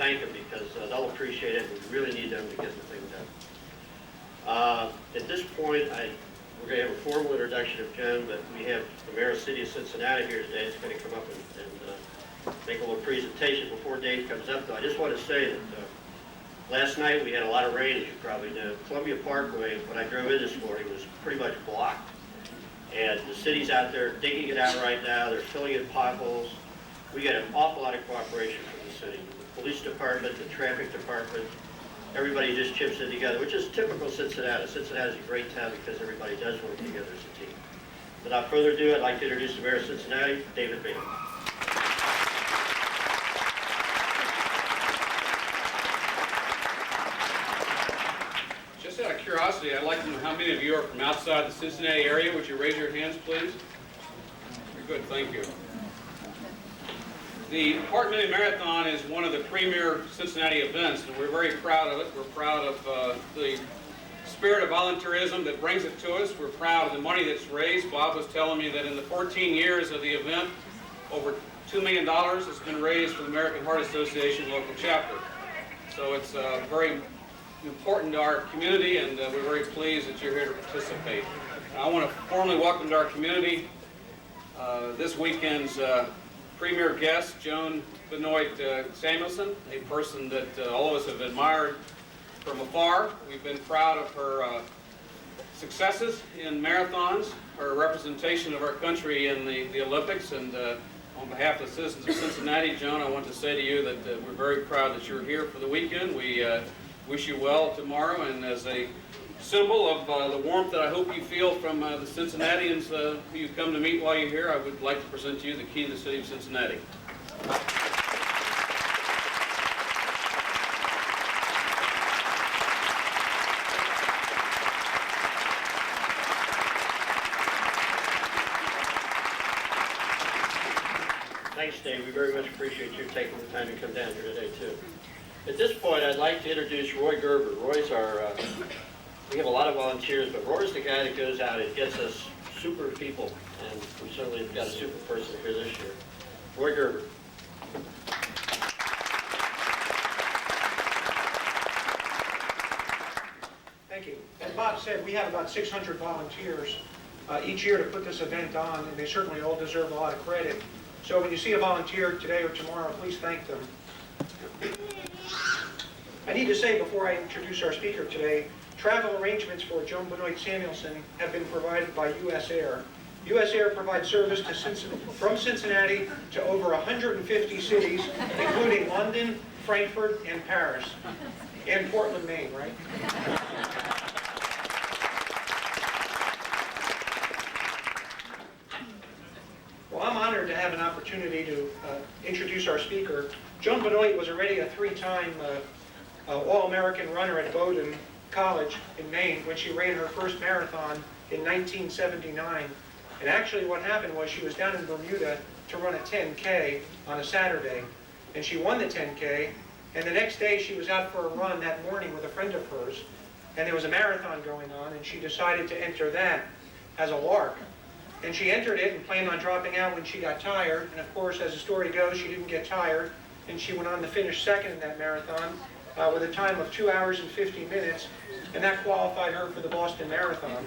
thank them because they'll appreciate it. We really need them to get the thing done. At this point, we're going to have a formal introduction of Joan, but we have the Mayor of the City of Cincinnati here today. It's going to come up and make a little presentation before Dave comes up. Though I just want to say that last night we had a lot of rain, as you probably know. Columbia Parkway, when I drove in this morning, was pretty much blocked. And the city's out there digging it out right now. They're filling in potholes. We got an awful lot of cooperation from the city. The police department, the traffic department, everybody just chips in together, which is typical Cincinnati. Cincinnati is a great town because everybody does work together as a team. Without further ado, I'd like to introduce the Mayor of Cincinnati, David Mann. Just out of curiosity, I'd like to know how many of you are from outside the Cincinnati area. Would you raise your hands, please? Very good, thank you. The Heart Minute Marathon is one of the premier Cincinnati events, and we're very proud of it. We're proud of the spirit of volunteerism that brings it to us. We're proud of the money that's raised. Bob was telling me that in the 14 years of the event, over $2 million has been raised for the American Heart Association local chapter. So it's very important to our community, and we're very pleased that you're here to participate. I want to formally welcome to our community this weekend's premier guest, Joan Benoit Samuelson, a person that all of us have admired from afar. We've been proud of her successes in marathons, her representation of our country in the Olympics, and on behalf of the citizens of Cincinnati, Joan, I want to say to you that we're very proud that you're here for the weekend. We wish you well tomorrow, and as a symbol of the warmth that I hope you feel from the Cincinnatians who you've come to meet while you're here, I would like to present to you the key to the City of Cincinnati. Thanks, Dave. We very much appreciate you taking the time to come down here today, too. At this point, I'd like to introduce Roy Gerber. Roy's our, we have a lot of volunteers, but Roy's the guy that goes out and gets us super people, and we certainly have got a super person here this year. Roy Gerber. Thank you. As Bob said, we have about 600 volunteers each year to put this event on, and they certainly all deserve a lot of credit. So when you see a volunteer today or tomorrow, please thank them. I need to say before I introduce our speaker today, travel arrangements for Joan Benoit Samuelson have been provided by U.S. Air. U.S. Air provides service to from Cincinnati to over 150 cities, including London, Frankfurt, and Paris, and Portland, Maine, right? Well, I'm honored to have an opportunity to introduce our speaker. Joan Benoit was already a three-time All-American runner at Bowdoin College in Maine when she ran her first marathon in 1979. And actually what happened was she was down in Bermuda to run a 10K on a Saturday. And she won the 10K, and the next day she was out for a run that morning with a friend of hers, and there was a marathon going on, and she decided to enter that as a lark. And she entered it and planned on dropping out when she got tired, and of course, as the story goes, she didn't get tired, and she went on to finish second in that marathon with a time of 2 hours and 50 minutes, and that qualified her for the Boston Marathon.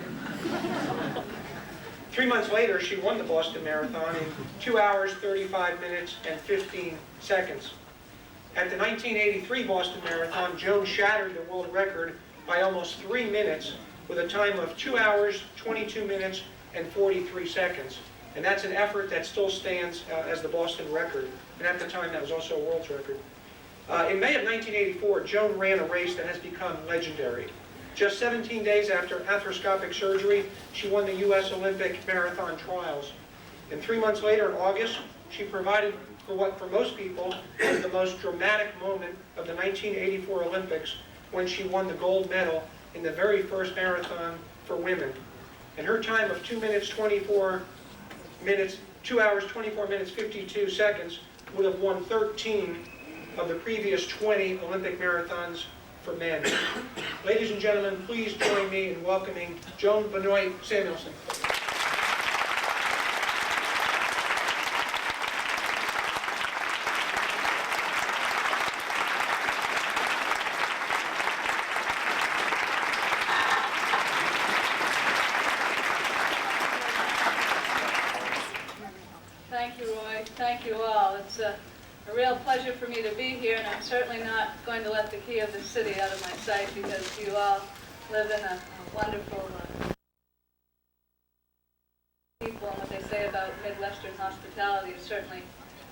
3 months later, she won the Boston Marathon in 2 hours, 35 minutes, and 15 seconds. At the 1983 Boston Marathon, Joan shattered the world record by almost 3 minutes with a time of 2 hours, 22 minutes, and 43 seconds. And that's an effort that still stands as the Boston record. And at the time, that was also a world's record. In May of 1984, Joan ran a race that has become legendary. Just 17 days after arthroscopic surgery, she won the U.S. Olympic marathon trials. And 3 months later, in August, she provided for what, for most people, was the most dramatic moment of the 1984 Olympics when she won the gold medal in the very first marathon for women. And her time of 2 hours, 24 minutes, 52 seconds would have won 13 of the previous 20 Olympic marathons for men. Ladies and gentlemen, please join me in welcoming Joan Benoit Samuelson. a real pleasure for me to be here, and I'm certainly not going to let the key of the city out of my sight because you all live in a wonderful people, and what they say about Midwestern hospitality is certainly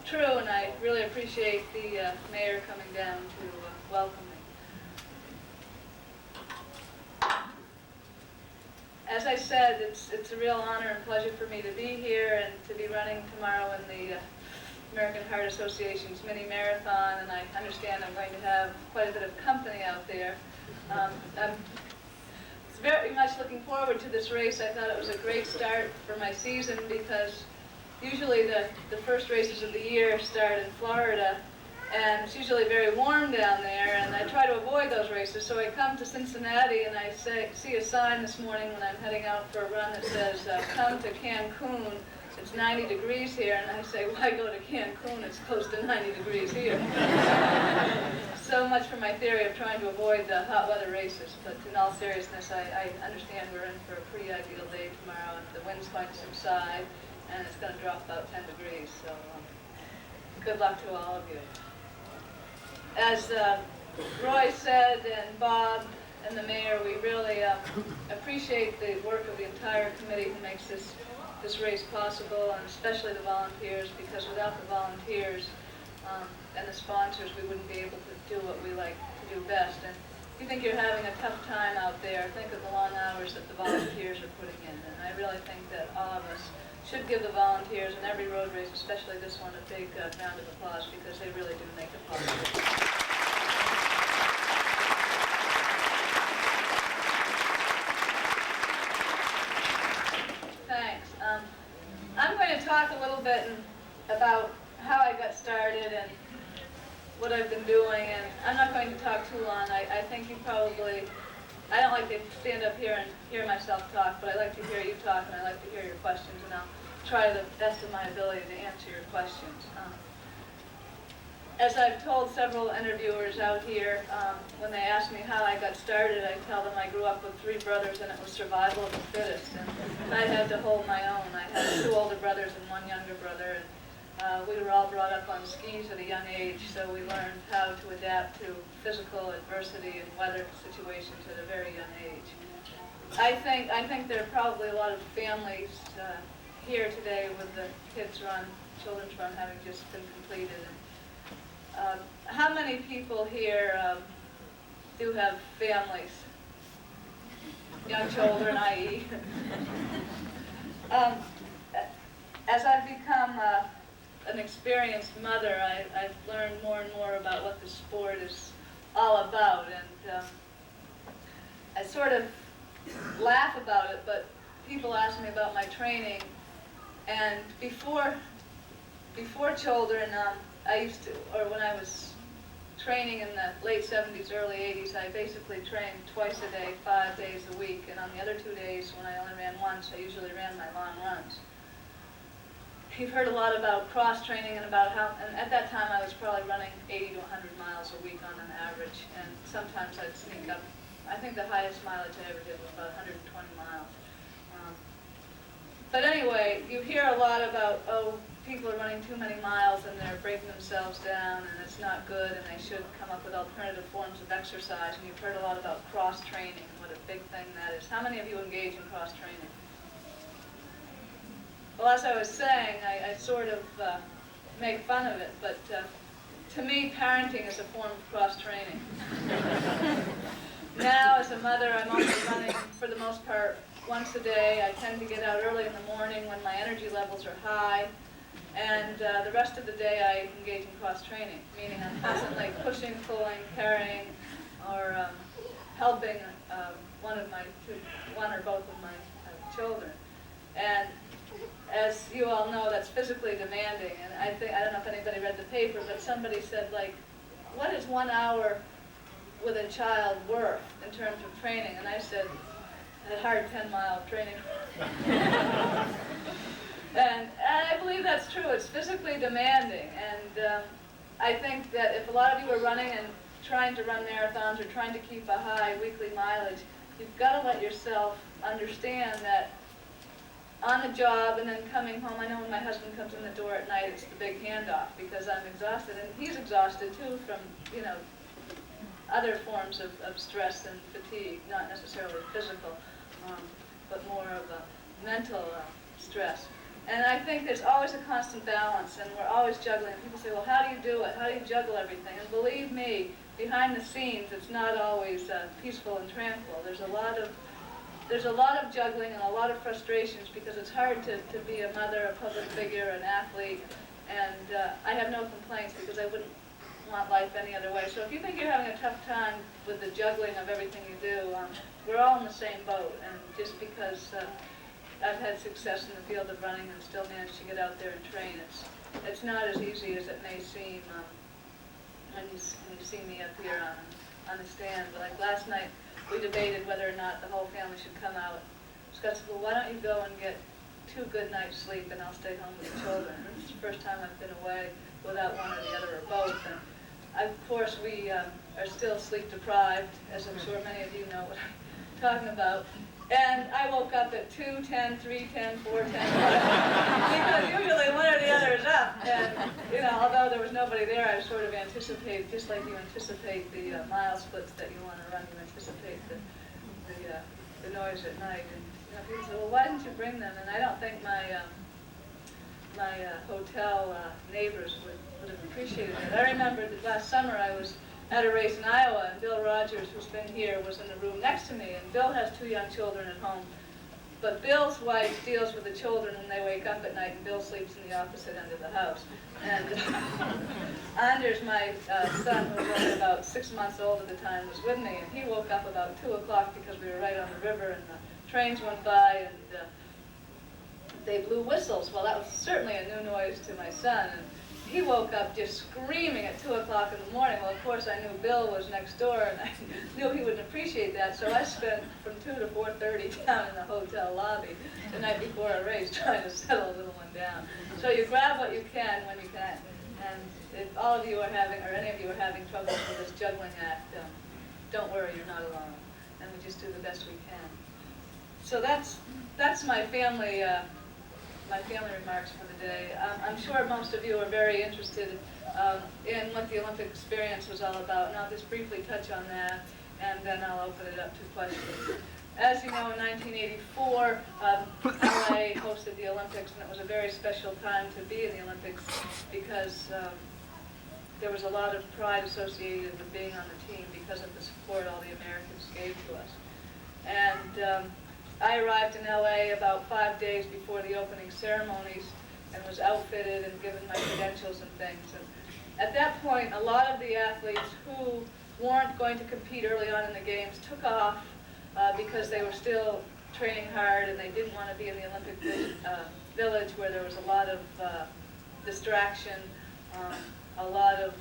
true, and I really appreciate the mayor coming down to welcome me. As I said, it's a real honor and pleasure for me to be here and to be running tomorrow in the American Heart Association's mini marathon, and I understand I'm going to have quite a bit of company out there. I'm very much looking forward to this race. I thought it was a great start for my season because usually the first races of the year start in Florida, and it's usually very warm down there, and I try to avoid those races. So I come to Cincinnati and I see a sign this morning when I'm heading out for a run that says, come to Cancun. It's 90 degrees here, and I say, why go to Cancun? It's close to 90 degrees here. So much for my theory of trying to avoid the hot weather races, but in all seriousness, I understand we're in for a pretty ideal day tomorrow, and the wind's going to subside, and it's going to drop about 10 degrees, so good luck to all of you. As Roy said, and Bob and the mayor, we really appreciate the work of the entire committee who makes this race possible, and especially the volunteers, because without the volunteers and the sponsors, we wouldn't be able to do what we like to do best. And if you think you're having a tough time out there, think of the long hours that the volunteers are putting in. And I really think that all of us should give the volunteers in every road race, especially this one, a big round of applause, because they really do make it possible. Thanks. I'm going to talk a little bit about how I got started and what I've been doing, and I'm not going to talk too long. I think you probably, I don't like to stand up here and hear myself talk, but I like to hear you talk, and I like to hear your questions, and I'll try the best of my ability to answer your questions. As I've told several interviewers out here, when they ask me how I got started, I tell them I grew up with 3 brothers and it was survival of the fittest. And I had to hold my own. I had 2 older brothers and 1 younger brother. And we were all brought up on skis at a young age, so we learned how to adapt to physical adversity and weather situations at a very young age. I think there are probably a lot of families here today with the children's run having just been completed. How many people here do have families? Young children, i.e. As I've become an experienced mother, I've learned more and more about what the sport is all about, and I sort of laugh about it, but people ask me about my training, and before children, I used to, or when I was training in the late 70s, early 80s, I basically trained twice a day, 5 days a week, and on the other 2 days, when I only ran once, I usually ran my long runs. You've heard a lot about cross-training and about how, and at that time I was probably running 80 to 100 miles a week on an average, and sometimes I'd sneak up. I think the highest mileage I ever did was about 120 miles. But anyway, you hear a lot about, people are running too many miles and they're breaking themselves down and it's not good and they should come up with alternative forms of exercise. And you've heard a lot about cross-training and what a big thing that is. How many of you engage in cross-training? Well, as I was saying, I sort of make fun of it, but to me, parenting is a form of cross-training. Now, as a mother, I'm only running, for the most part, once a day. I tend to get out early in the morning when my energy levels are high, and the rest of the day I engage in cross-training, meaning I'm constantly pushing, pulling, carrying, or helping one or both of my children. And as you all know, that's physically demanding, and I don't know if anybody read the paper, but somebody said, like, what is 1 hour with a child worth in terms of training? And I said, a hard 10-mile training. And I believe that's true. It's physically demanding. And I think that if a lot of you are running and trying to run marathons or trying to keep a high weekly mileage, you've got to let yourself understand that on the job and then coming home. I know when my husband comes in the door at night, it's the big handoff because I'm exhausted, and he's exhausted too from, other forms of stress and fatigue, not necessarily physical, but more of a mental stress. And I think there's always a constant balance, and we're always juggling. People say, well, how do you do it? How do you juggle everything? And believe me, behind the scenes, it's not always peaceful and tranquil. There's a lot of juggling and a lot of frustrations because it's hard to be a mother, a public figure, an athlete, and I have no complaints because I wouldn't want life any other way. So if you think you're having a tough time with the juggling of everything you do, we're all in the same boat, and just because I've had success in the field of running and still managed to get out there and train, it's not as easy as it may seem when you see me up here on the stand. But like last night, we debated whether or not the whole family should come out. Scott said, well, why don't you go and get 2 good nights sleep and I'll stay home with the children. And this is the first time I've been away without one or the other or both. And of course, we are still sleep deprived, as I'm sure many of you know what I'm talking about. And I woke up at 2:10, 3:10, 4:10, because usually one or the other is up. And although there was nobody there, I sort of anticipated, just like you anticipate the mile splits that you want to run, you anticipate the noise at night. And people say, well, why didn't you bring them? And I don't think my hotel neighbors would have appreciated it. I remember that last summer I was at a race in Iowa, and Bill Rogers, who's been here, was in the room next to me, and Bill has 2 young children at home. But Bill's wife deals with the children when they wake up at night, and Bill sleeps in the opposite end of the house. And Anders, my son, who was only about 6 months old at the time, was with me, and he woke up about 2 o'clock because we were right on the river, and the trains went by, and they blew whistles. Well, that was certainly a new noise to my son. And he woke up just screaming at 2 o'clock in the morning. Well, of course, I knew Bill was next door, and I knew he wouldn't appreciate that, so I spent from 2 to 4:30 down in the hotel lobby the night before a race trying to settle a little one down. So you grab what you can when you can, and if all of you are having, or any of you are having trouble with this juggling act, don't worry, you're not alone, and we just do the best we can. So that's my family remarks for the day. I'm sure most of you are very interested in what the Olympic experience was all about, and I'll just briefly touch on that, and then I'll open it up to questions. As you know, in 1984, LA hosted the Olympics, and it was a very special time to be in the Olympics because there was a lot of pride associated with being on the team because of the support all the Americans gave to us. And I arrived in LA about 5 days before the opening ceremonies and was outfitted and given my credentials and things. And at that point, a lot of the athletes who weren't going to compete early on in the games took off because they were still training hard and they didn't want to be in the Olympic village where there was a lot of distraction, a lot of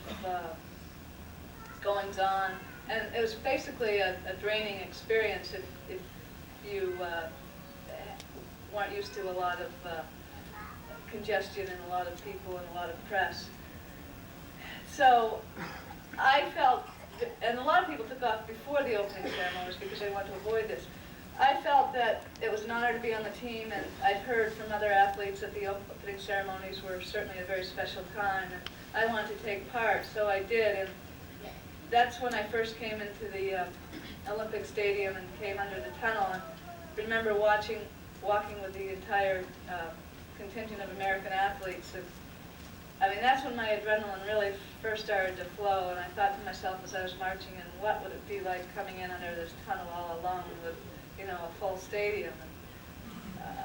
goings on. And it was basically a draining experience if you weren't used to a lot of congestion and a lot of people and a lot of press. So I felt, and a lot of people took off before the opening ceremonies because they wanted to avoid this. I felt that it was an honor to be on the team, and I'd heard from other athletes that the opening ceremonies were certainly a very special time, and I wanted to take part, so I did. And that's when I first came into the Olympic Stadium and came under the tunnel, and remember walking with the entire contingent of American athletes. And, I mean, that's when my adrenaline really first started to flow, and I thought to myself as I was marching in, what would it be like coming in under this tunnel all alone with, a full stadium? And,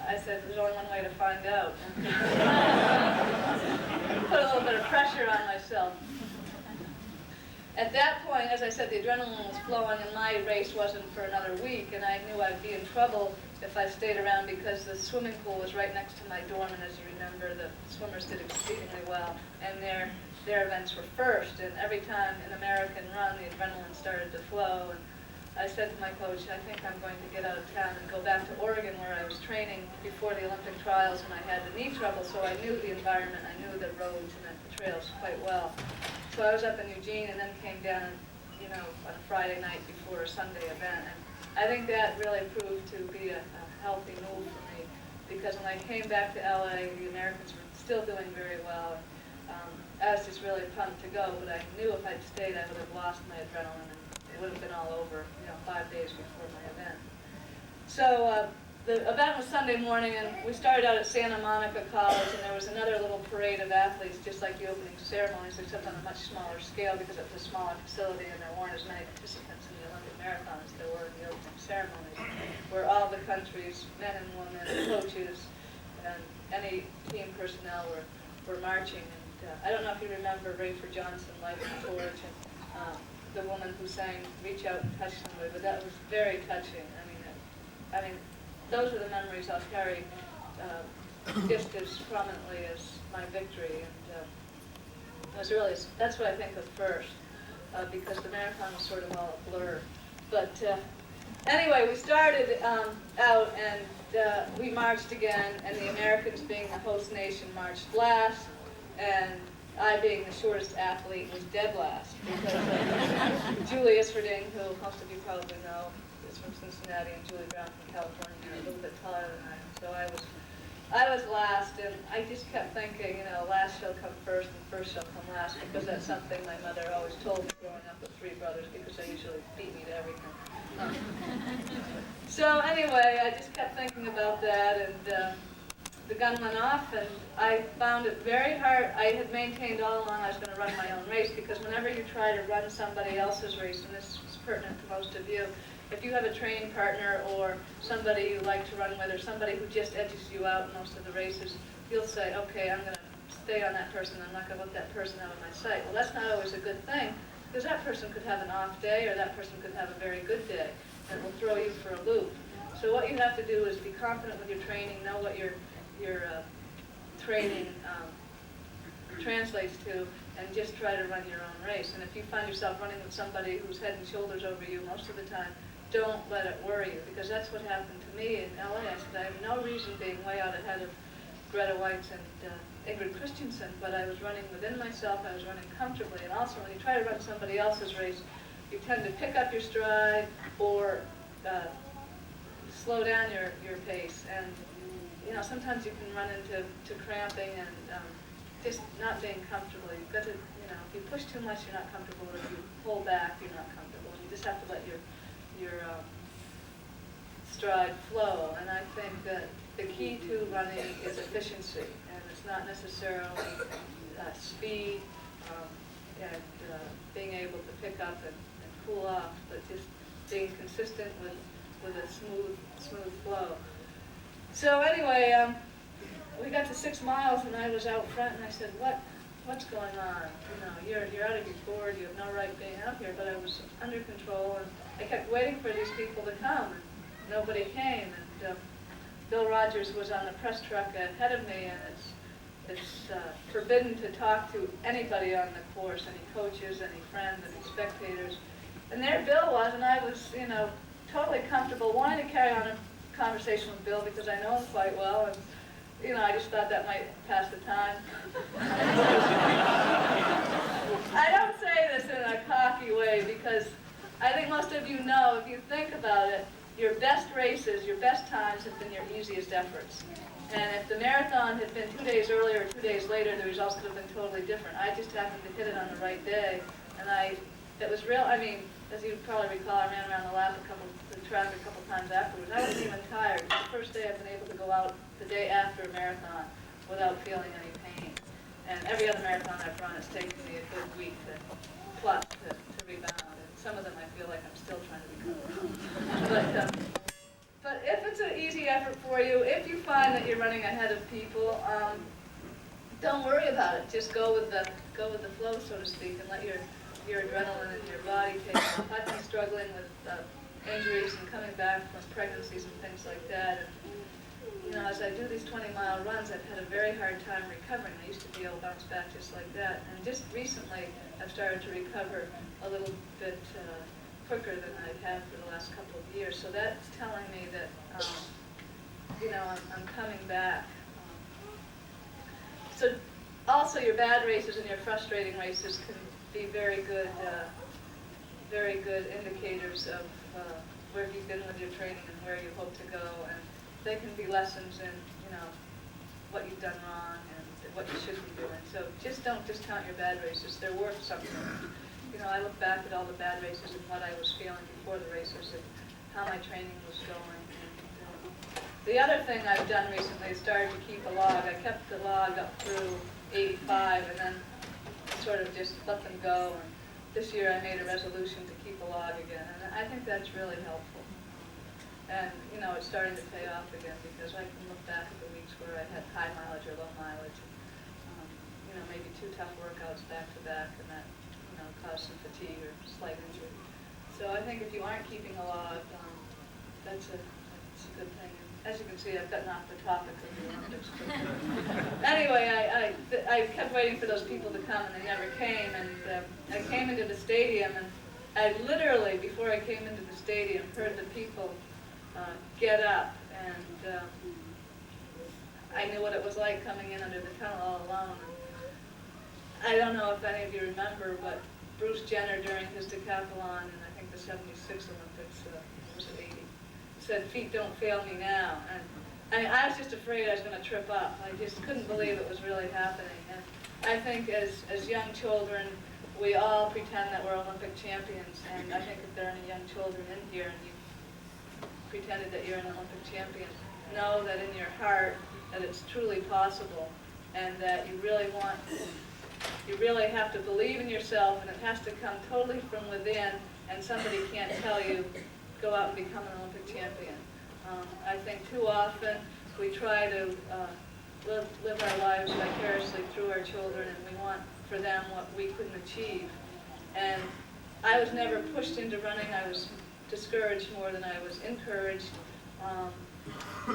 I said, there's only one way to find out. Put a little bit of pressure on myself. At that point, as I said, the adrenaline was flowing, and my race wasn't for another week, and I knew I'd be in trouble if I stayed around because the swimming pool was right next to my dorm, and as you remember, the swimmers did exceedingly well, and their events were first, and every time an American run, the adrenaline started to flow, and I said to my coach, I think I'm going to get out of town and go back to Oregon where I was training before the Olympic trials, and I had the knee trouble, so I knew the environment, I knew the roads and the trails quite well. So I was up in Eugene and then came down, on a Friday night before a Sunday event. And I think that really proved to be a healthy move for me. because when I came back to LA, the Americans were still doing very well. I was just really pumped to go, but I knew if I'd stayed, I would have lost my adrenaline, and it would have been all over, 5 days before my event. So the event was Sunday morning, and we started out at Santa Monica College, and there was another little parade of athletes, just like the opening ceremonies, except on a much smaller scale because it was a smaller facility, and there weren't as many participants in the Olympic Marathon as there were in the opening ceremonies, where all the countries, men and women, coaches, and any team personnel were marching. And I don't know if you remember Rayford Johnson lighting the torch, and the woman who sang "Reach Out and Touch Somebody," but that was very touching. I mean, those are the memories I'll carry just as prominently as my victory. And it was really, that's what I think of first, because the marathon was sort of all a blur. But anyway, we started out, and we marched again, and the Americans, being the host nation, marched last, and I, being the shortest athlete, was dead last, because Julie Isfording, who most of you probably know, is from Cincinnati, and Julie Brown from California, are a little bit taller than I am. So I was last, and I just kept thinking, last shall come first, and first shall come last, because that's something my mother always told me growing up with 3 brothers, because they usually beat me to everything. So anyway, I just kept thinking about that, and the gun went off, and I found it very hard. I had maintained all along I was going to run my own race, because whenever you try to run somebody else's race, and this is pertinent to most of you, if you have a training partner or somebody you like to run with, or somebody who just edges you out in most of the races, you'll say, okay, I'm going to stay on that person, I'm not going to let that person out of my sight. Well, that's not always a good thing, because that person could have an off day, or that person could have a very good day, and it will throw you for a loop. So what you have to do is be confident with your training, know what your training translates to, and just try to run your own race. And if you find yourself running with somebody who's head and shoulders over you most of the time, don't let it worry you, because that's what happened to me in LA. I said, I have no reason being way out ahead of Greta Weitz and Ingrid Christensen, but I was running within myself, I was running comfortably. And also, when you try to run somebody else's race, you tend to pick up your stride or slow down your pace. And sometimes you can run into cramping and just not being comfortable. You've got to, if you push too much, you're not comfortable. If you pull back, you're not comfortable. You just have to let your stride flow. And I think that the key to running is efficiency, and it's not necessarily speed and being able to pick up and cool off, but just being consistent with a smooth flow. So anyway, we got to 6 miles, and I was out front, and I said, what's going on? You're out of your board, you have no right being out here, but I was under control, and I kept waiting for these people to come, and nobody came, and Bill Rogers was on the press truck ahead of me, and it's forbidden to talk to anybody on the course, any coaches, any friends, any spectators. And there Bill was, and I was, totally comfortable, wanting to carry on a conversation with Bill because I know him quite well, and I just thought that might pass the time. I don't say this in a cocky way, because I think most of you know, if you think about it, your best races, your best times have been your easiest efforts. And if the marathon had been 2 days earlier or 2 days later, the results could have been totally different. I just happened to hit it on the right day, and it was real. I mean, as you probably recall, I ran around the track a couple times afterwards. I wasn't even tired. It's the first day I've been able to go out the day after a marathon without feeling any pain. And every other marathon I've run, it's taken me a good week to rebound. And some of them I feel like I'm still trying to recover. But if it's an easy effort for you, if you find that you're running ahead of people, don't worry about it. Just go with the flow, so to speak, and let your adrenaline and your body take off. I've been struggling with injuries and coming back from pregnancies and things like that. And, as I do these 20-mile runs, I've had a very hard time recovering. I used to be able to bounce back just like that. And just recently, I've started to recover a little bit quicker than I've had for the last couple of years. So that's telling me that, I'm coming back. So also your bad races and your frustrating races can be very good indicators of where you've been with your training and where you hope to go. And they can be lessons in what you've done wrong and what you should be doing. So just don't discount your bad races. They're worth something. I look back at all the bad races and what I was feeling before the races and how my training was going. And, the other thing I've done recently is started to keep a log. I kept the log up through 85 and then sort of just let them go. And this year I made a resolution to keep a log again, and I think that's really helpful. And, it's starting to pay off again because I can look back at the weeks where I had high mileage or low mileage, maybe 2 tough workouts back to back, and that, caused some fatigue or slight injury. So I think if you aren't keeping a log, that's a good thing. As you can see, I've gotten off the topic of the Olympics. Anyway, I kept waiting for those people to come, and they never came. And I came into the stadium, and I literally, before I came into the stadium, heard the people get up, and I knew what it was like coming in under the tunnel all alone. I don't know if any of you remember, but Bruce Jenner, during his decathlon in I think the '76 Olympics, was it 80, said, "Feet don't fail me now." And I was just afraid I was going to trip up. I just couldn't believe it was really happening. And I think as young children, we all pretend that we're Olympic champions. And I think if there are any young children in here and you've pretended that you're an Olympic champion, know that in your heart that it's truly possible and that you really have to believe in yourself, and it has to come totally from within, and somebody can't tell you, go out and become an Olympic champion. I think too often we try to live our lives vicariously through our children, and we want for them what we couldn't achieve. And I was never pushed into running. I was discouraged more than I was encouraged.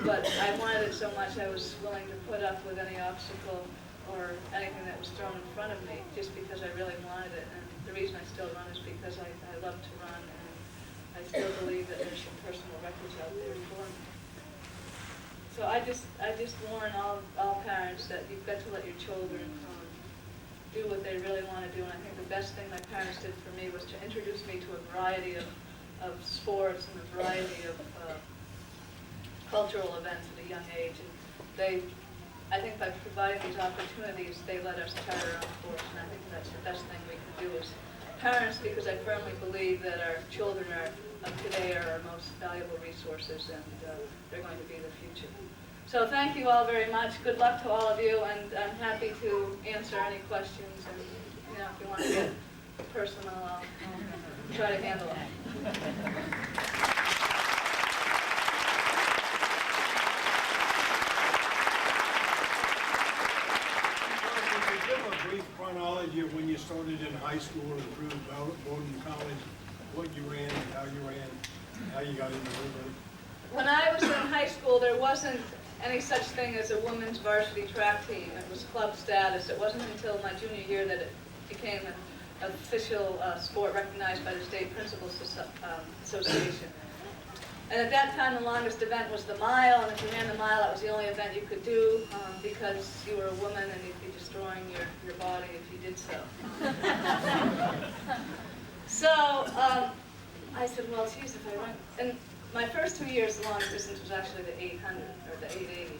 But I wanted it so much I was willing to put up with any obstacle or anything that was thrown in front of me, just because I really wanted it. And the reason I still run is because I love to run, and I still believe that there's some personal records out there for me. So I just warn all parents that you've got to let your children do what they really want to do. And I think the best thing my parents did for me was to introduce me to a variety of sports and a variety of cultural events at a young age. And I think by providing these opportunities, they let us chart our own course, and I think that's the best thing we can do as parents, because I firmly believe that our children of today are our most valuable resources, and they're going to be the future. So thank you all very much. Good luck to all of you, and I'm happy to answer any questions, and if you want to get personal, I'll try to handle it. Brief chronology of when you started in high school and through Bowdoin College, what you ran, how you got into it. When I was in high school, there wasn't any such thing as a women's varsity track team. It was club status. It wasn't until my junior year that it became an official sport recognized by the State Principals Association. And at that time, the longest event was the mile, and if you ran the mile, that was the only event you could do because you were a woman and you'd be destroying your body if you did so. So I said, well, geez, if I run... And my first 2 years, the longest distance was actually the 800 or the 880.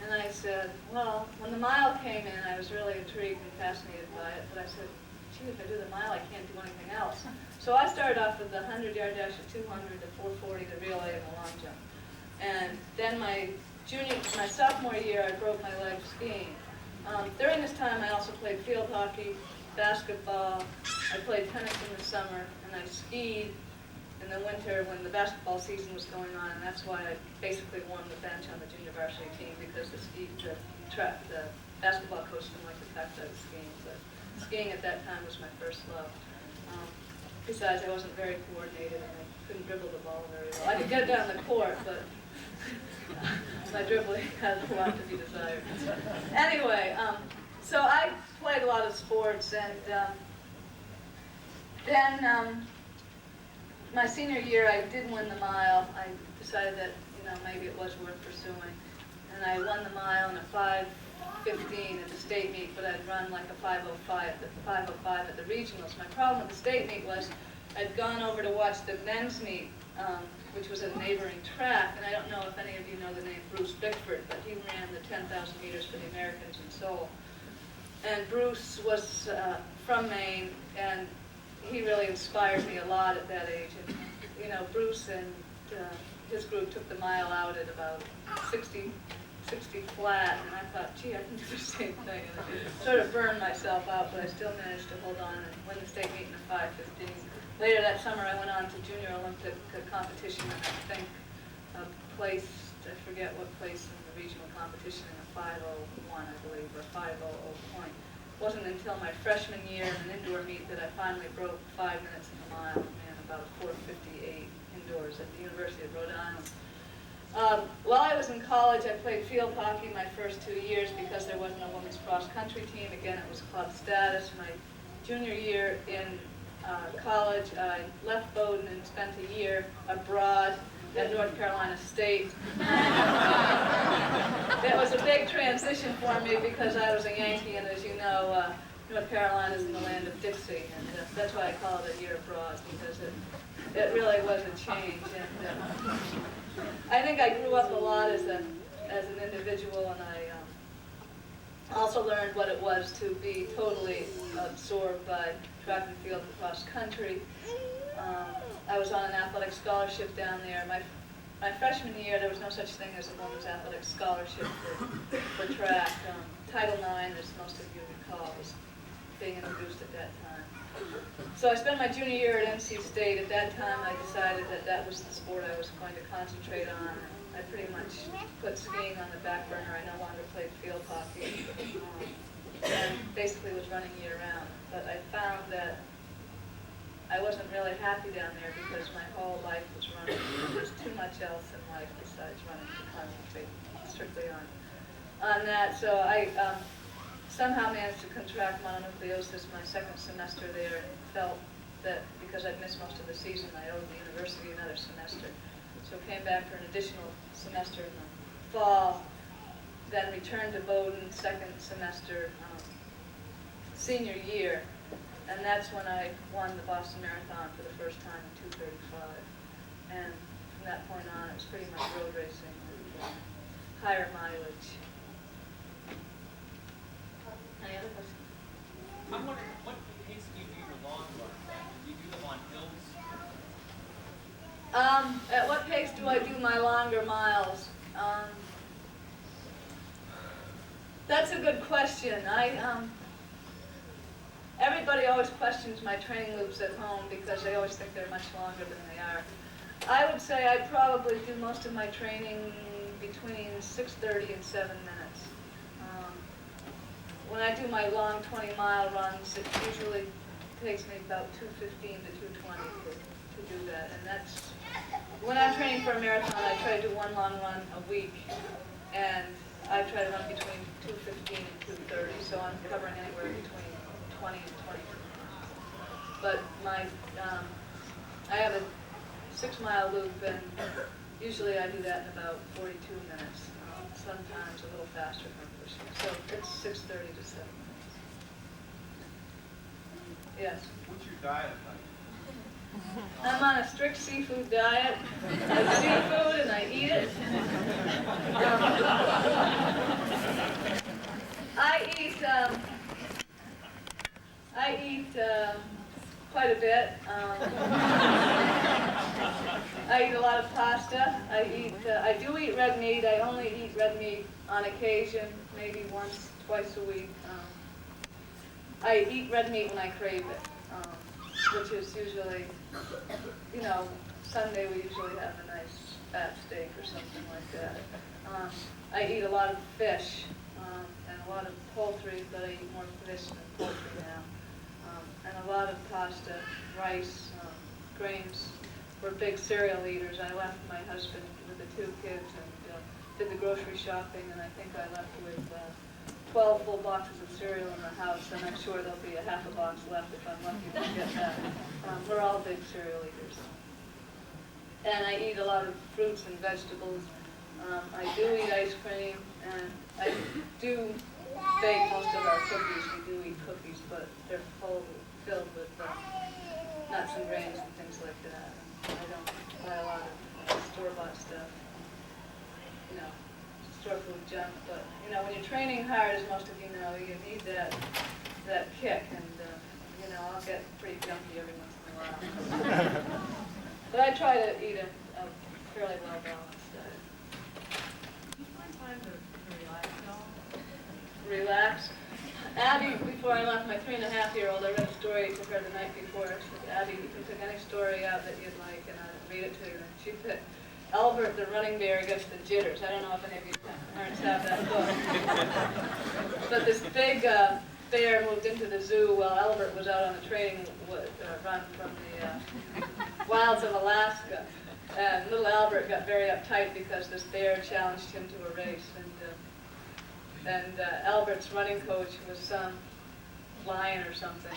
And I said, well, when the mile came in, I was really intrigued and fascinated by it, but I said, gee, if I do the mile, I can't do anything else. So I started off with the 100-yard dash, the 200, the 440, the relay, and the long jump. And then my sophomore year, I broke my leg skiing. During this time, I also played field hockey, basketball. I played tennis in the summer, and I skied in the winter when the basketball season was going on, and that's why I basically won the bench on the junior varsity team, because the basketball coach didn't like the fact that I was skiing. But skiing at that time was my first love. Besides, I wasn't very coordinated, and I couldn't dribble the ball very well. I could get it down the court, but my dribbling had a lot to be desired. Anyway, so I played a lot of sports, and then my senior year, I did win the mile. I decided that maybe it was worth pursuing, and I won the mile in a 5:15 at the state meet, but I'd run like a 5:05 at the regionals. My problem with the state meet was I'd gone over to watch the men's meet, which was at a neighboring track, and I don't know if any of you know the name Bruce Bickford, but he ran the 10,000 meters for the Americans in Seoul. And Bruce was from Maine, and he really inspired me a lot at that age. And, you know, Bruce and his group took the mile out at about 60 flat, and I thought, gee, I can do the same thing. And I sort of burned myself out, but I still managed to hold on and win the state meet in a 5:15. Later that summer, I went on to junior Olympic competition, and I think placed, I forget what place in the regional competition, in a 5:01, I believe, or 5:00 point. It wasn't until my freshman year in an indoor meet that I finally broke 5 minutes in a mile, and about 4:58 indoors at the University of Rhode Island. While I was in college, I played field hockey my first 2 years because there wasn't a women's cross-country team. Again, it was club status. My junior year in college, I left Bowdoin and spent a year abroad at North Carolina State. It was a big transition for me because I was a Yankee, and as you know, North Carolina is in the land of Dixie, and that's why I call it a year abroad, because it really was a change. And I think I grew up a lot as an individual, and I also learned what it was to be totally absorbed by track and field and cross country. I was on an athletic scholarship down there. My freshman year, there was no such thing as a women's athletic scholarship for track. Title IX, as most of you recall, was being introduced at that time. So I spent my junior year at NC State. At that time, I decided that that was the sport I was going to concentrate on. I pretty much put skiing on the back burner. I no longer played field hockey, and basically was running year-round. But I found that I wasn't really happy down there because my whole life was running. There was too much else in life besides running to concentrate strictly on that. So I somehow managed to contract mononucleosis my second semester there, and felt that because I'd missed most of the season, I owed the university another semester. So came back for an additional semester in the fall, then returned to Bowdoin second semester, senior year, and that's when I won the Boston Marathon for the first time in 2:35. And from that point on, it was pretty much road racing and higher mileage. Any other questions? I'm wondering, what pace do you do your long runs at? Do you do them on hills? At what pace do I do my longer miles? That's a good question. Everybody always questions my training loops at home because they always think they're much longer than they are. I would say I probably do most of my training between 6:30 and 7 minutes. When I do my long 20-mile runs, it usually takes me about 2:15 to 2:20 to do that. And that's, when I'm training for a marathon, I try to do one long run a week. And I try to run between 2:15 and 2:30, so I'm covering anywhere between 20 and 22 minutes. But I have a 6-mile loop, and usually I do that in about 42 minutes. Sometimes a little faster if I'm pushing. So it's 6:30 to 7 minutes. Yes? What's your diet like? I'm on a strict seafood diet. I have seafood and I eat it. I eat quite a bit. I eat a lot of pasta. I do eat red meat. I only eat red meat on occasion, maybe once, twice a week. I eat red meat when I crave it, which is usually, Sunday we usually have a nice fat steak or something like that. I eat a lot of fish and a lot of poultry, but I eat more fish than poultry now. And a lot of pasta, rice, grains. We're big cereal eaters. I left my husband with the 2 kids and did the grocery shopping, and I think I left with 12 full boxes of cereal in the house, and I'm sure there'll be a half a box left if I'm lucky to get that. We're all big cereal eaters. And I eat a lot of fruits and vegetables. I do eat ice cream, and I do bake most of our cookies. We do eat cookies, but they're filled with nuts and grains and things like that. I don't buy a lot of store-bought stuff, store food junk. But when you're training hard, as most of you know, you need that kick, and I'll get pretty junky every once in a while. But I try to eat a fairly well-balanced diet. Do you find time to relax at all? Relax. Abby, before I left, my 3.5-year-old, I read a story to her the night before. I said, Abby, you can pick any story out that you'd like, and I'd read it to you. And she picked Albert the Running Bear Gets the Jitters. I don't know if any of you parents have that book. But this big bear moved into the zoo while Albert was out on a training run from the wilds of Alaska. And little Albert got very uptight because this bear challenged him to a race. And Albert's running coach was some lion or something.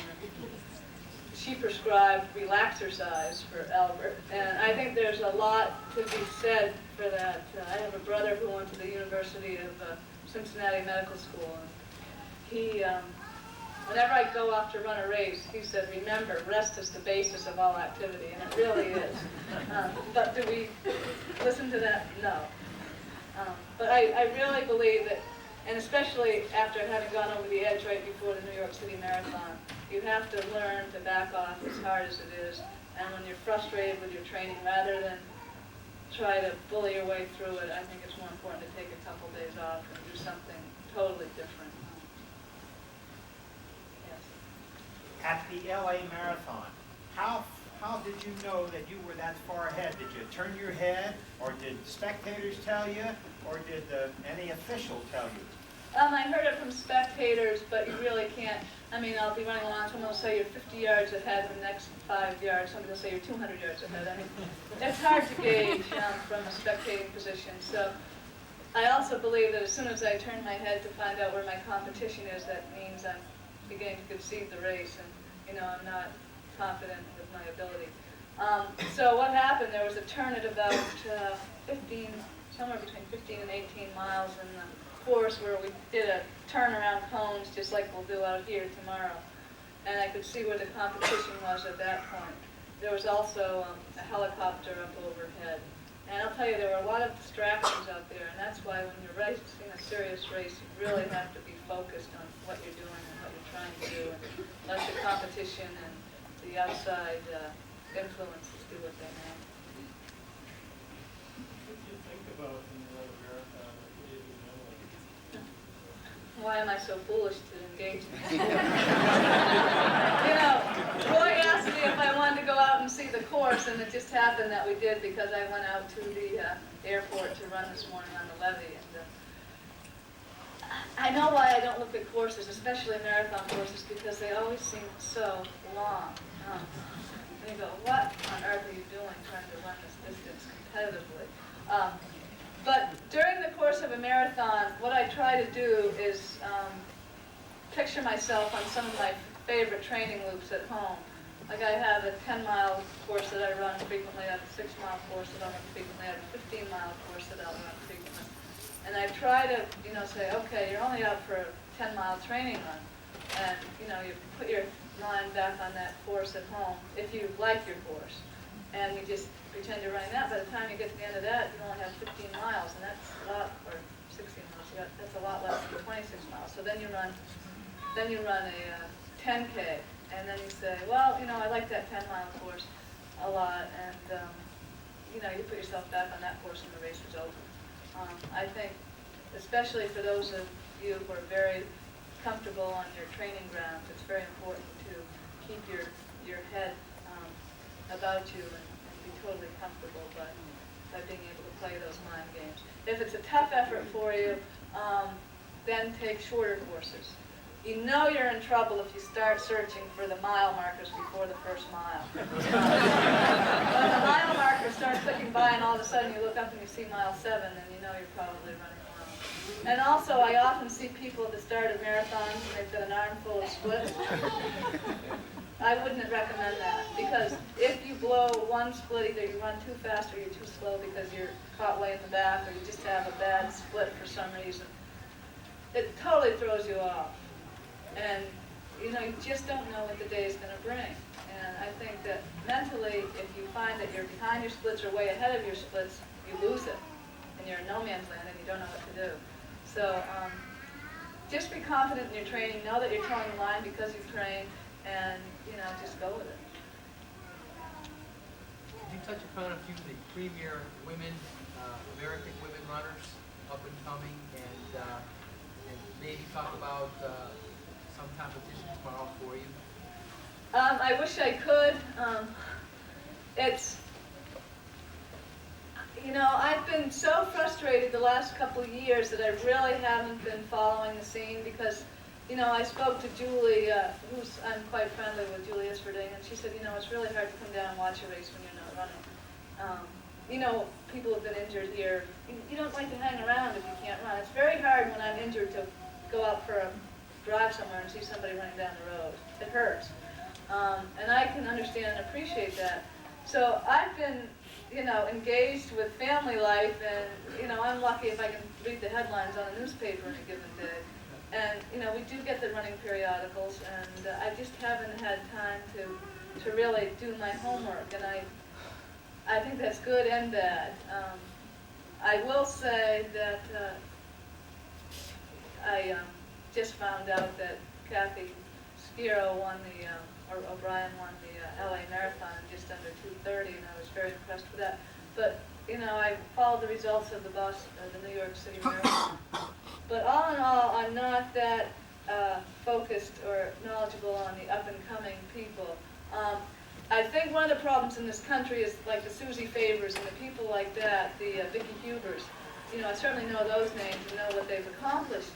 She prescribed relaxercise for Albert. And I think there's a lot to be said for that. I have a brother who went to the University of Cincinnati Medical School. And he, whenever I go off to run a race, he said, remember, rest is the basis of all activity. And it really is. But do we listen to that? No. But I really believe that, and especially after having gone over the edge right before the New York City Marathon, you have to learn to back off as hard as it is. And when you're frustrated with your training, rather than try to bully your way through it, I think it's more important to take a couple days off and do something totally different. Yes. At the LA Marathon, how did you know that you were that far ahead? Did you turn your head, or did spectators tell you, or did any official tell you? I heard it from spectators, but you really can't. I mean, I'll be running along, someone will say you're 50 yards ahead the next 5 yards, somebody will say you're 200 yards ahead. I mean, it's hard to gauge from a spectating position. So I also believe that as soon as I turn my head to find out where my competition is, that means I'm beginning to concede the race, and I'm not confident with my ability. So what happened, there was a turn at about 15, somewhere between 15 and 18 miles in the course where we did a turn around cones just like we'll do out here tomorrow. And I could see where the competition was at that point. There was also a helicopter up overhead. And I'll tell you, there were a lot of distractions out there, and that's why when you're racing a serious race, you really have to be focused on what you're doing and what you're trying to do, and let the competition and the outside influences do what they may. What do you think about when you run a marathon or even mentally? Why am I so foolish to engage in this? Roy asked me if I wanted to go out and see the course, and it just happened that we did because I went out to the airport to run this morning on the levee. And I know why I don't look at courses, especially marathon courses, because they always seem so long. And you go, what on earth are you doing trying to run this distance competitively? But during the course of a marathon, what I try to do is picture myself on some of my favorite training loops at home. Like I have a 10-mile course that I run frequently, I have a 6-mile course that I'll run frequently, I have a 15-mile course that I'll run frequently. And I try to, say, okay, you're only out for a 10-mile training run. And, you put your mind back on that course at home, if you like your course. And you just pretend you're running that. By the time you get to the end of that, you only have 15 miles, and that's a lot, or 16 miles. That's a lot less than 26 miles. So then you run a 10K, and then you say, well, I like that 10-mile course a lot, and you put yourself back on that course, and the race is over. I think, especially for those of you who are very comfortable on your training grounds, it's very important to keep your head about you and be totally comfortable by being able to play those mind games. If it's a tough effort for you, then take shorter courses. You know you're in trouble if you start searching for the mile markers before the first mile. When the mile marker starts clicking by and all of a sudden you look up and you see mile 7, then you know you're probably running wrong. And also I often see people at the start of marathons and they've got an armful of splits. I wouldn't recommend that, because if you blow one split, either you run too fast or you're too slow because you're caught way in the back, or you just have a bad split for some reason. It totally throws you off. And, you just don't know what the day is going to bring. And I think that mentally, if you find that you're behind your splits or way ahead of your splits, you lose it. And you're in no man's land and you don't know what to do. So just be confident in your training. Know that you're towing the line because you've trained, and just go with it. Could you touch upon a few of the premier women, American women runners, up and coming, and maybe talk about some competition tomorrow for you? I wish I could. I've been so frustrated the last couple of years that I really haven't been following the scene because, I spoke to Julie, I'm quite friendly with Julie Isfording, and she said, it's really hard to come down and watch a race when you're not running. People have been injured here. You don't like to hang around if you can't run. It's very hard when I'm injured to go out for a drive somewhere and see somebody running down the road. It hurts. And I can understand and appreciate that. So I've been, engaged with family life, and, I'm lucky if I can read the headlines on a newspaper in a given day. And, we do get the running periodicals, and I just haven't had time to really do my homework, and I think that's good and bad. I will say that I just found out that Kathy Spiro O'Brien won the LA Marathon in just under 2:30, and I was very impressed with that. But, I followed the results of the New York City Marathon. But all in all, I'm not that focused or knowledgeable on the up-and-coming people. I think one of the problems in this country is like the Susie Favors and the people like that, the Vicky Hubers. I certainly know those names and know what they've accomplished.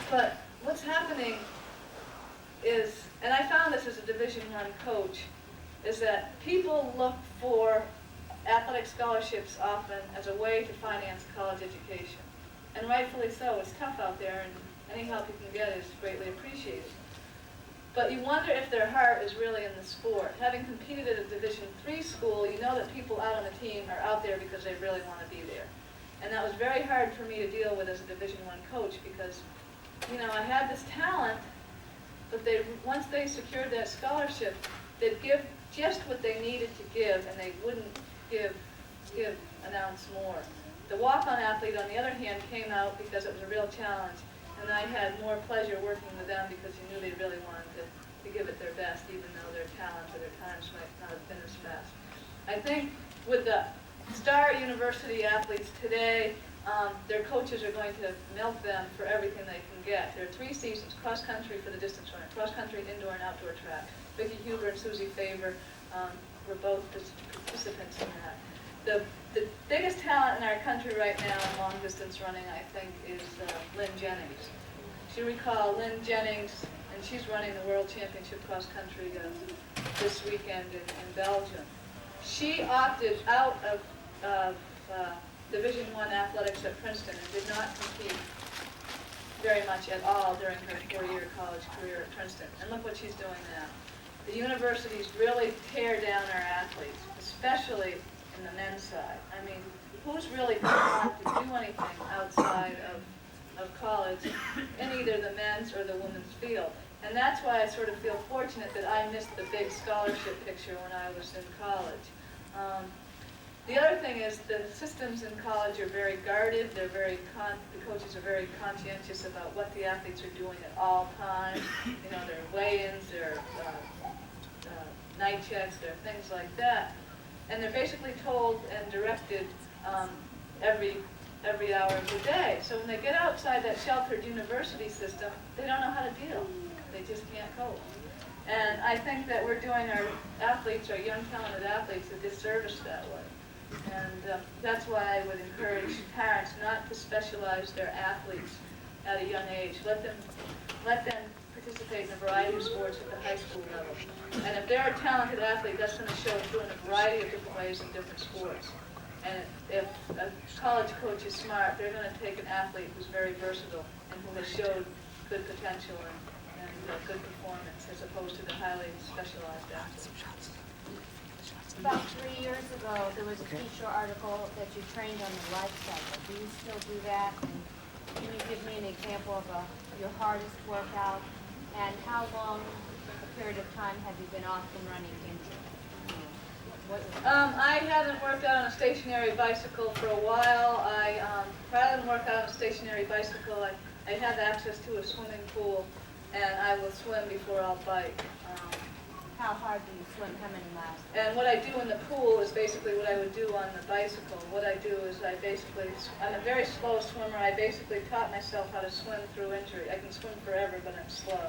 But what's happening is, and I found this as a Division I coach, is that people look for athletic scholarships often as a way to finance college education. And rightfully so. It's tough out there, and any help you can get is greatly appreciated. But you wonder if their heart is really in the sport. Having competed at a Division III school, you know that people out on the team are out there because they really want to be there. And that was very hard for me to deal with as a Division I coach because, I had this talent, but once they secured that scholarship, they'd give just what they needed to give, and they wouldn't give an ounce more. The walk-on athlete, on the other hand, came out because it was a real challenge, and I had more pleasure working with them because you knew they really wanted to give it their best, even though their talents or their times might not have been as fast. I think with the star university athletes today, their coaches are going to milk them for everything they can get. There are 3 seasons: cross-country for the distance runner, cross-country, indoor and outdoor track. Vicky Huber and Susie Favor were both participants in that. The biggest talent in our country right now in long-distance running, I think, is Lynn Jennings. You recall Lynn Jennings, and she's running the World Championship cross-country this weekend in Belgium. She opted out of Division I athletics at Princeton and did not compete very much at all during her 4-year college career at Princeton. And look what she's doing now. The universities really tear down our athletes, especially in the men's side. I mean, who's really going to do anything outside of college in either the men's or the women's field? And that's why I sort of feel fortunate that I missed the big scholarship picture when I was in college. The other thing is the systems in college are very guarded. The coaches are very conscientious about what the athletes are doing at all times. Their weigh-ins, their night checks, their things like that. And they're basically told and directed every hour of the day. So when they get outside that sheltered university system, they don't know how to deal. They just can't cope. And I think that we're doing our athletes, our young talented athletes, a disservice that way. And that's why I would encourage parents not to specialize their athletes at a young age. Let them participate in a variety of sports at the high school level. And if they're a talented athlete, that's going to show through in a variety of different ways in different sports. And if a college coach is smart, they're going to take an athlete who's very versatile and who has showed good potential and good performance as opposed to the highly specialized athletes. About 3 years ago, there was a feature article that you trained on the life cycle. Do you still do that? And can you give me an example of your hardest workout and how long the period of time have you been off and running injured? What was I haven't worked out on a stationary bicycle for a while. Rather than work out on a stationary bicycle, I have access to a swimming pool, and I will swim before I'll bike. How hard do you swim? How many miles? And what I do in the pool is basically what I would do on the bicycle. What I do is I'm a very slow swimmer. I basically taught myself how to swim through injury. I can swim forever, but I'm slow.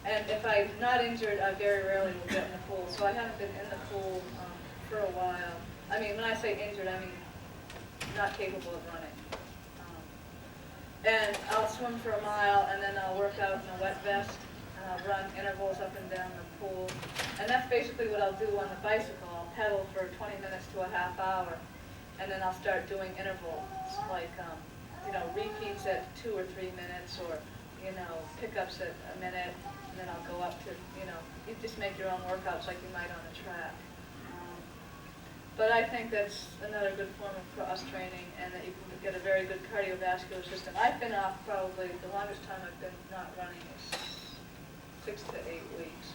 And if I'm not injured, I very rarely will get in the pool. So I haven't been in the pool for a while. I mean, when I say injured, I mean not capable of running. And I'll swim for a mile, and then I'll work out in a wet vest. I'll run intervals up and down the pool. And that's basically what I'll do on the bicycle. I'll pedal for 20 minutes to a half hour, and then I'll start doing intervals, like, repeats at 2 or 3 minutes, or, pickups at a minute, and then I'll go up to, you just make your own workouts like you might on a track. But I think that's another good form of cross-training, and that you can get a very good cardiovascular system. I've been off probably, the longest time I've been not running is 6 to 8 weeks.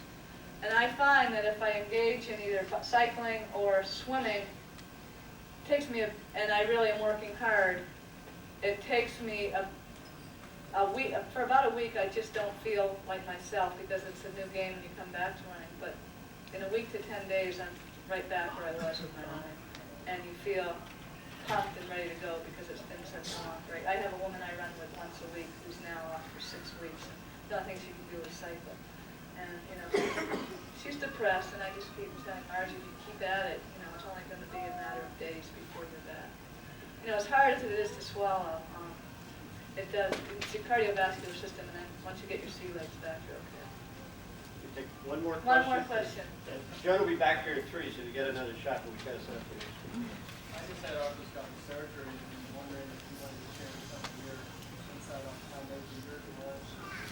And I find that if I engage in either cycling or swimming, it takes me, and I really am working hard, it takes me a week, for about a week I just don't feel like myself, because it's a new game when you come back to running. But in a week to 10 days, I'm right back where I was with my running. And you feel pumped and ready to go because it's been such a long break. I have a woman I run with once a week who's now off for 6 weeks. The only thing she can do is cycle. And, she's depressed, and I just keep telling Margie, if you keep at it, it's only going to be a matter of days before you're back. As hard as it is to swallow, it does, it's your cardiovascular system, and then once you get your sea legs back, you're okay. We take one more question. One more question. And Joan will be back here at 3, so you get another shot, but we got to set up for this. I just had arthroscopic surgery, and I'm wondering if you wanted to share some of your insight on how major it was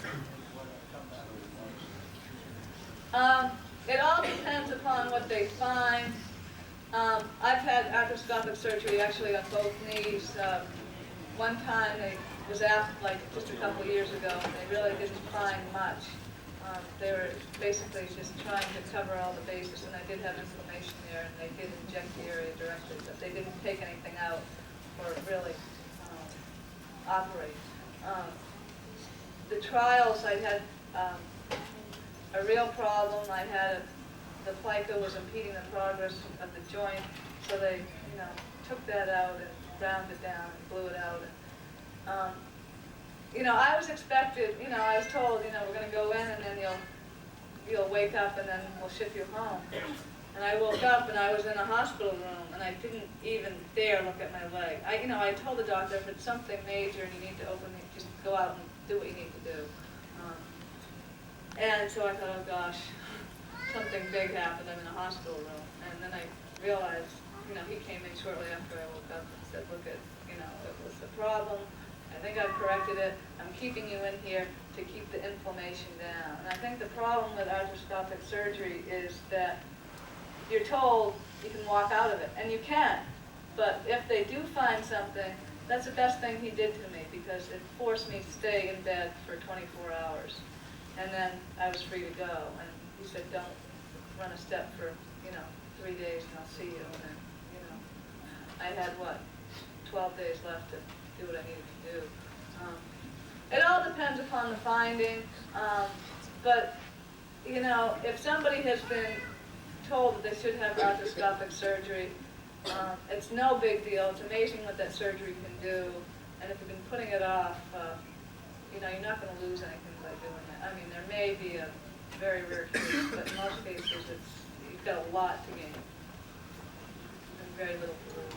and what a comeback was. It all depends upon what they find. I've had arthroscopic surgery actually on both knees. One time it was after, like just a couple of years ago, and they really didn't find much. They were basically just trying to cover all the bases, and I did have inflammation there, and they did inject the area directly, but they didn't take anything out or really operate. The trials, I had a real problem. I had the plica was impeding the progress of the joint, so they, took that out and ground it down and blew it out. And, I was expected, I was told, we're going to go in and then you'll wake up and then we'll ship you home. And I woke up and I was in a hospital room and I didn't even dare look at my leg. I told the doctor, if it's something major and you need to open it, just go out and do what you need to do. And so I thought, oh gosh, something big happened. I'm in a hospital room. And then I realized, he came in shortly after I woke up and said, look, it was a problem. I think I've corrected it. I'm keeping you in here to keep the inflammation down. And I think the problem with arthroscopic surgery is that you're told you can walk out of it, and you can. But if they do find something, that's the best thing he did to me, because it forced me to stay in bed for 24 hours. And then I was free to go. And he said, don't run a step for, 3 days and I'll see you. And then, I had, 12 days left to do what I needed to do. It all depends upon the finding. But, if somebody has been told that they should have arthroscopic surgery, it's no big deal. It's amazing what that surgery can do. And if you've been putting it off, you're not going to lose anything by doing it. I mean, there may be a very rare case, but in most cases, you've got a lot to gain and very little to lose.